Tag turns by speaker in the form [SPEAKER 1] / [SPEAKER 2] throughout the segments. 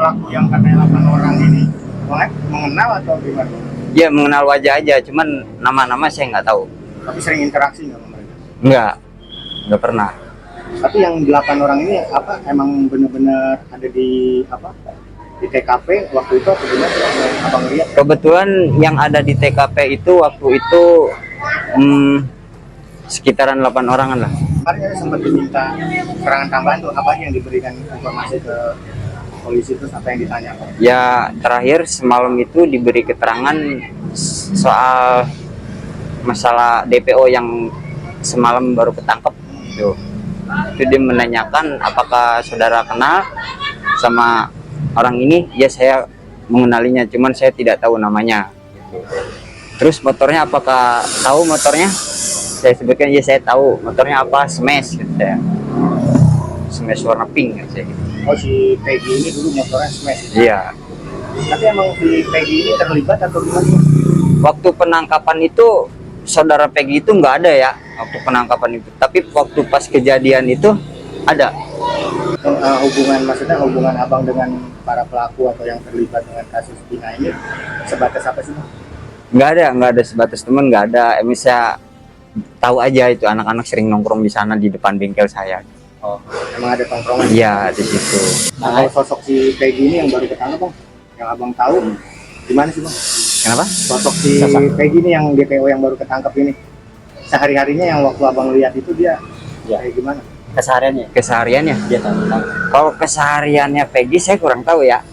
[SPEAKER 1] pelaku yang katanya 8 orang ini mengenal atau gimana?
[SPEAKER 2] Dia mengenal wajah aja, cuman nama-nama saya nggak tahu.
[SPEAKER 1] Tapi sering interaksi nggak sama mereka?
[SPEAKER 2] Nggak pernah.
[SPEAKER 1] Tapi yang 8 orang ini apa emang benar-benar ada di di TKP waktu itu atau gimana abang lihat?
[SPEAKER 2] Kebetulan yang ada di TKP itu waktu itu sekitaran 8 orangan lah.
[SPEAKER 1] Kemarin saya sempat diminta keterangan tambahan tuh apa yang diberikan informasi ke polisi, terus apa yang ditanya?
[SPEAKER 2] Ya terakhir semalam itu diberi keterangan soal masalah DPO yang semalam baru ketangkep gitu. Itu dia menanyakan apakah saudara kenal sama orang ini. Ya saya mengenalinya, cuman saya tidak tahu namanya gitu. Terus motornya apakah tahu motornya? Saya sebutkan ya saya tahu motornya apa, Smash gitu saya. Smash warna pink gitu.
[SPEAKER 1] Oh, si Peggy ini dulu motornya Smash?
[SPEAKER 2] Iya.
[SPEAKER 1] Tapi emang si Peggy ini terlibat atau gimana?
[SPEAKER 2] Waktu penangkapan itu saudara Peggy itu nggak ada ya waktu penangkapan itu. Tapi waktu pas kejadian itu ada.
[SPEAKER 1] Maksudnya hubungan abang dengan para pelaku atau yang terlibat dengan kasus Tina ini sebatas apa sih?
[SPEAKER 2] Nggak ada sebatas teman, nggak ada. Bisa tahu aja itu anak-anak sering nongkrong di sana di depan bengkel saya.
[SPEAKER 1] Oh, emang ada tongkrongan?
[SPEAKER 2] Iya, di situ.
[SPEAKER 1] Nah, kalau sosok si Peggy ini yang baru ketangkap bang, yang abang tahu, gimana sih bang?
[SPEAKER 2] Kenapa?
[SPEAKER 1] Sosok si Peggy ini yang DPO yang baru ketangkap ini, sehari-harinya yang waktu abang lihat itu dia kayak gimana?
[SPEAKER 2] Kesehariannya?
[SPEAKER 1] Dia tahu.
[SPEAKER 2] Kalau kesehariannya Peggy saya kurang tahu ya.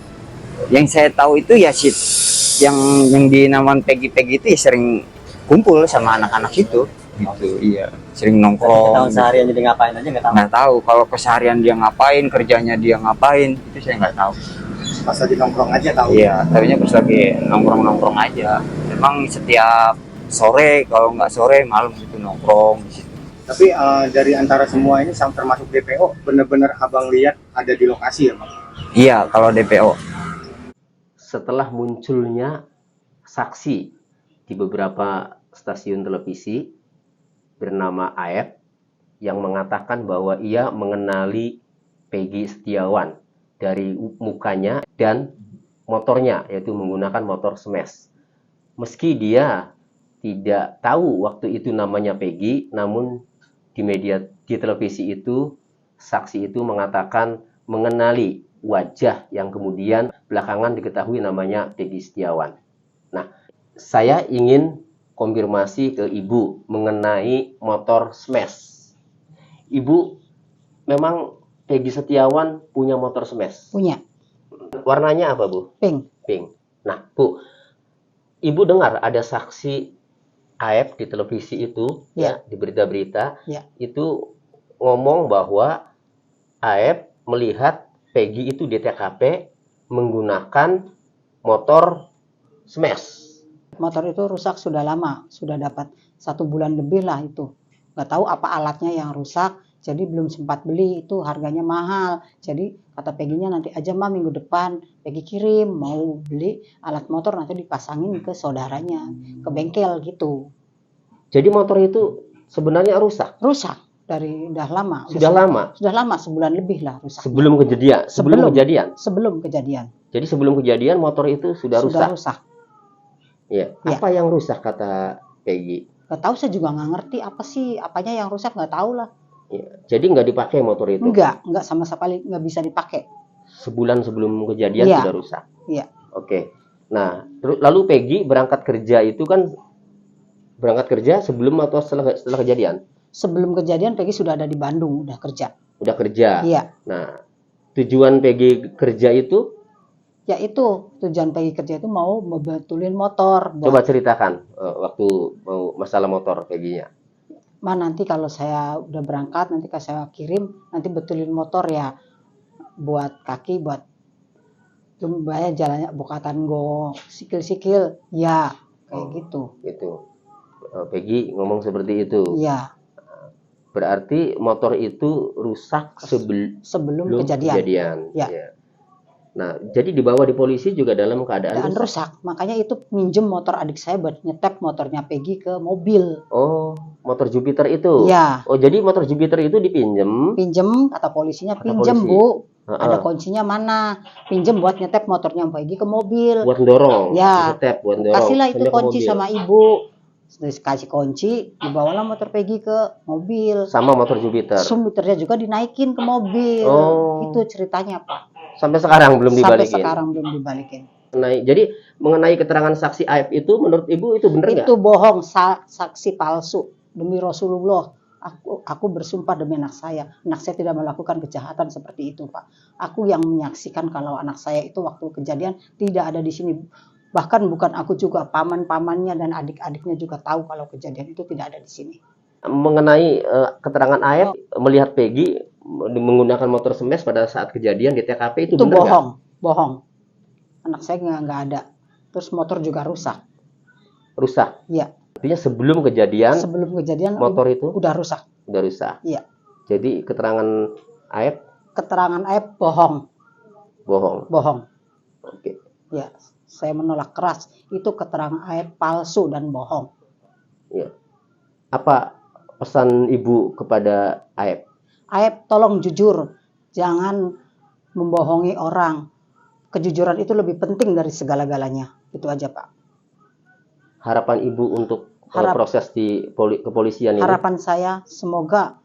[SPEAKER 2] Yang saya tahu itu ya sih, yang dinamakan Peggy itu ya sering kumpul sama anak-anak situ. Gitu, iya, sering nongkrong.
[SPEAKER 1] Tahun seharian jadi ngapain aja
[SPEAKER 2] nggak tahu. Kalau keseharian dia ngapain, kerjanya dia ngapain, itu saya nggak tahu.
[SPEAKER 1] Pas lagi nongkrong aja tahu.
[SPEAKER 2] Iya, tahunya pas lagi nongkrong aja. Memang setiap sore, kalau nggak sore malam itu nongkrong di situ.
[SPEAKER 1] Tapi dari antara semua ini termasuk DPO, bener-bener abang lihat ada di lokasi ya bang?
[SPEAKER 2] Iya, kalau DPO.
[SPEAKER 3] Setelah munculnya saksi di beberapa stasiun televisi bernama AF yang mengatakan bahwa ia mengenali Peggy Setiawan dari mukanya dan motornya, yaitu menggunakan motor Smash. Meski dia tidak tahu waktu itu namanya Peggy, namun di televisi itu saksi itu mengatakan mengenali wajah yang kemudian belakangan diketahui namanya Peggy Setiawan. Nah, saya ingin konfirmasi ke Ibu mengenai motor Smash. Ibu, memang Peggy Setiawan punya motor Smash?
[SPEAKER 4] Punya.
[SPEAKER 3] Warnanya apa, Bu?
[SPEAKER 4] Pink.
[SPEAKER 3] Pink. Nah, Bu, Ibu dengar ada saksi AF di televisi itu, ya di berita-berita, itu ngomong bahwa AF melihat Peggy itu di TKP menggunakan motor Smash.
[SPEAKER 4] Motor itu rusak sudah lama, sudah dapat 1 bulan lebih lah itu. Nggak tahu apa alatnya yang rusak, jadi belum sempat beli, itu harganya mahal. Jadi kata Peggy-nya nanti aja mah minggu depan Peggy kirim, mau beli alat motor nanti dipasangin ke saudaranya, ke bengkel gitu.
[SPEAKER 3] Jadi motor itu sebenarnya rusak?
[SPEAKER 4] Rusak, udah lama.
[SPEAKER 3] Sudah lama?
[SPEAKER 4] Sudah lama, sebulan lebih lah rusak.
[SPEAKER 3] Sebelum kejadian?
[SPEAKER 4] Sebelum kejadian.
[SPEAKER 3] Jadi sebelum kejadian motor itu sudah rusak? Ya. Apa yang rusak kata Peggy?
[SPEAKER 4] Nggak tahu, saya juga nggak ngerti apa sih apanya yang rusak, nggak tahu lah.
[SPEAKER 3] Ya. Jadi nggak dipakai motor itu?
[SPEAKER 4] Enggak sama sekali nggak bisa dipakai.
[SPEAKER 3] Sebulan sebelum kejadian sudah rusak?
[SPEAKER 4] Iya.
[SPEAKER 3] Oke. Nah, lalu Peggy berangkat kerja itu kan sebelum atau setelah kejadian?
[SPEAKER 4] Sebelum kejadian Peggy sudah ada di Bandung, udah kerja.
[SPEAKER 3] Udah kerja?
[SPEAKER 4] Iya.
[SPEAKER 3] Nah, tujuan Peggy kerja itu?
[SPEAKER 4] Ya itu, tujuan Peggy kerja itu mau membetulin motor.
[SPEAKER 3] Coba ceritakan waktu mau masalah motor Peggy-nya.
[SPEAKER 4] Nanti kalau saya udah berangkat, nanti kalau saya kirim, nanti betulin motor ya. Buat kaki, buat bayar jalannya, bukatan go sikil-sikil. Ya, kayak gitu.
[SPEAKER 3] Gitu. Peggy ngomong seperti itu?
[SPEAKER 4] Iya.
[SPEAKER 3] Berarti motor itu rusak sebelum kejadian.
[SPEAKER 4] Ya.
[SPEAKER 3] Ya. Nah, jadi dibawa di polisi juga dalam keadaan
[SPEAKER 4] rusak. Makanya itu minjem motor adik saya buat nyetep motornya Peggy ke mobil.
[SPEAKER 3] Oh, motor Jupiter itu?
[SPEAKER 4] Iya.
[SPEAKER 3] Oh, jadi motor Jupiter itu dipinjem?
[SPEAKER 4] Pinjem, kata polisinya pinjem, Bu. Ada kuncinya mana? Pinjem buat nyetep motornya Peggy ke mobil.
[SPEAKER 3] Buat dorong,
[SPEAKER 4] Ya.
[SPEAKER 3] step buat dorong.
[SPEAKER 4] Kasihlah itu
[SPEAKER 3] sampai ke
[SPEAKER 4] kunci
[SPEAKER 3] mobil.
[SPEAKER 4] sama ibu. Terus kasih kunci, dibawalah motor Peggy ke mobil.
[SPEAKER 3] Sama motor Jupiter.
[SPEAKER 4] Jupiternya juga dinaikin ke mobil.
[SPEAKER 3] Oh.
[SPEAKER 4] Itu ceritanya, Pak.
[SPEAKER 3] Sampai sekarang belum
[SPEAKER 4] Sampai
[SPEAKER 3] dibalikin.
[SPEAKER 4] sekarang belum dibalikin.
[SPEAKER 3] Jadi mengenai keterangan saksi Aib itu menurut Ibu itu benar nggak?
[SPEAKER 4] Itu bohong, saksi palsu. Demi Rasulullah, aku bersumpah demi anak saya tidak melakukan kejahatan seperti itu, Pak. Aku yang menyaksikan kalau anak saya itu waktu kejadian tidak ada di sini. Bahkan bukan aku juga, paman-pamannya dan adik-adiknya juga tahu kalau kejadian itu tidak ada di sini.
[SPEAKER 3] Mengenai keterangan Aib melihat Peggy menggunakan motor smash pada saat kejadian di TKP itu benar nggak?
[SPEAKER 4] Bohong, bohong. Anak saya nggak ada. Terus motor juga rusak.
[SPEAKER 3] Rusak.
[SPEAKER 4] Iya.
[SPEAKER 3] Artinya sebelum kejadian motor itu
[SPEAKER 4] udah rusak.
[SPEAKER 3] udah rusak.
[SPEAKER 4] Iya.
[SPEAKER 3] Jadi keterangan Aib
[SPEAKER 4] bohong. Bohong.
[SPEAKER 3] Oke.
[SPEAKER 4] Ya, saya menolak keras. Itu keterangan Aib palsu dan bohong.
[SPEAKER 3] Ya. Apa pesan Ibu kepada Aib?
[SPEAKER 4] Aib, tolong jujur. Jangan membohongi orang. Kejujuran itu lebih penting dari segala-galanya. Itu aja, Pak.
[SPEAKER 3] Harapan Ibu untuk proses di kepolisian ini?
[SPEAKER 4] Harapan saya semoga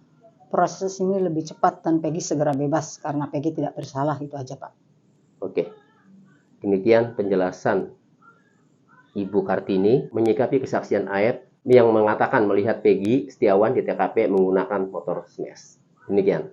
[SPEAKER 4] proses ini lebih cepat dan Peggy segera bebas karena Peggy tidak bersalah. Itu aja, Pak.
[SPEAKER 3] Oke. Demikian penjelasan Ibu Kartini menyikapi kesaksian Aib yang mengatakan melihat Peggy Setiawan di TKP menggunakan motor smash. Demikian.